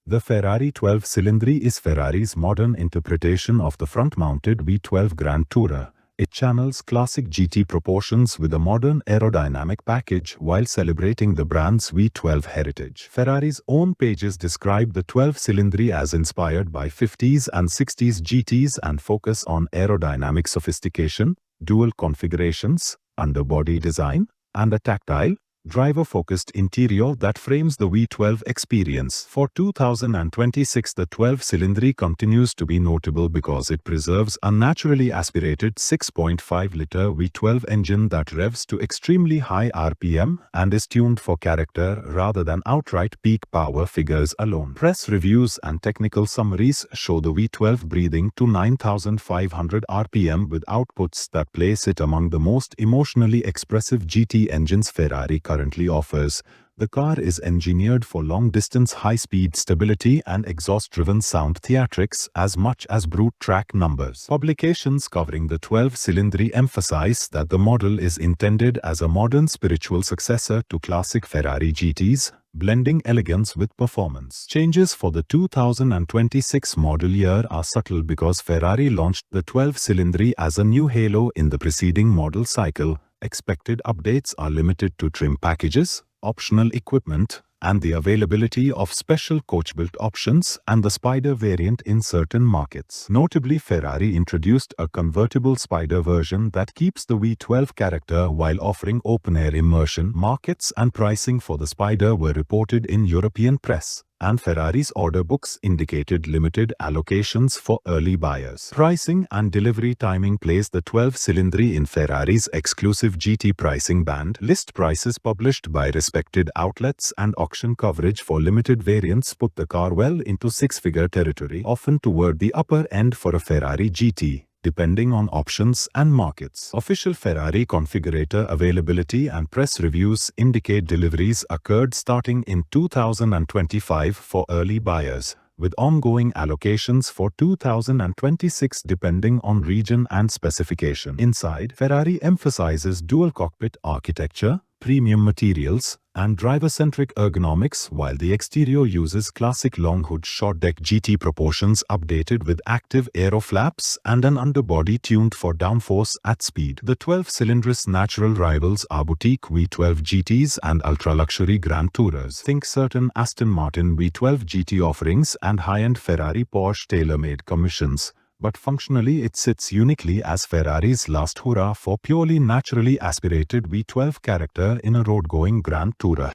The Ferrari 12Cilindri is Ferrari's modern interpretation of the front-mounted V12 Grand Tourer. It channels classic GT proportions with a modern aerodynamic package while celebrating the brand's V12 heritage. Ferrari's own pages describe the 12Cilindri as inspired by 50s and 60s GTs and focus on aerodynamic sophistication, dual configurations, underbody design, and a tactile, driver-focused interior that frames the V12 experience. For 2026, the 12-Cilindri continues to be notable because it preserves a naturally aspirated 6.5-liter V12 engine that revs to extremely high RPM and is tuned for character rather than outright peak power figures alone. Press reviews and technical summaries show the V12 breathing to 9,500 RPM with outputs that place it among the most emotionally expressive GT engines Ferrari currently offers. The car is engineered for long-distance high-speed stability and exhaust-driven sound theatrics as much as brute track numbers. Publications covering the 12-Cilindri emphasize that the model is intended as a modern spiritual successor to classic Ferrari GTs, blending elegance with performance. Changes for the 2026 model year are subtle because Ferrari launched the 12-Cilindri as a new halo in the preceding model cycle. Expected updates are limited to trim packages, optional equipment, and the availability of special coach-built options and the Spider variant in certain markets. Notably, Ferrari introduced a convertible Spider version that keeps the V12 character while offering open-air immersion. Markets and pricing for the Spider were reported in European press, and Ferrari's order books indicated limited allocations for early buyers. Pricing and delivery timing place the 12-Cilindri in Ferrari's exclusive GT pricing band. List prices published by respected outlets and auction coverage for limited variants put the car well into six-figure territory, often toward the upper end for a Ferrari GT, depending on options and markets. Official Ferrari configurator availability and press reviews indicate deliveries occurred starting in 2025 for early buyers, with ongoing allocations for 2026 depending on region and specification. Inside, Ferrari emphasizes dual cockpit architecture, premium materials, and driver-centric ergonomics, while the exterior uses classic long hood short deck GT proportions updated with active aero flaps and an underbody tuned for downforce at speed. The 12-Cilindri's natural rivals are boutique V12 GTs and ultra-luxury Grand Tourers. Think certain Aston Martin V12 GT offerings and high-end Ferrari Porsche tailor-made commissions, but functionally it sits uniquely as Ferrari's last hurrah for purely naturally aspirated V12 character in a road-going Grand Tourer.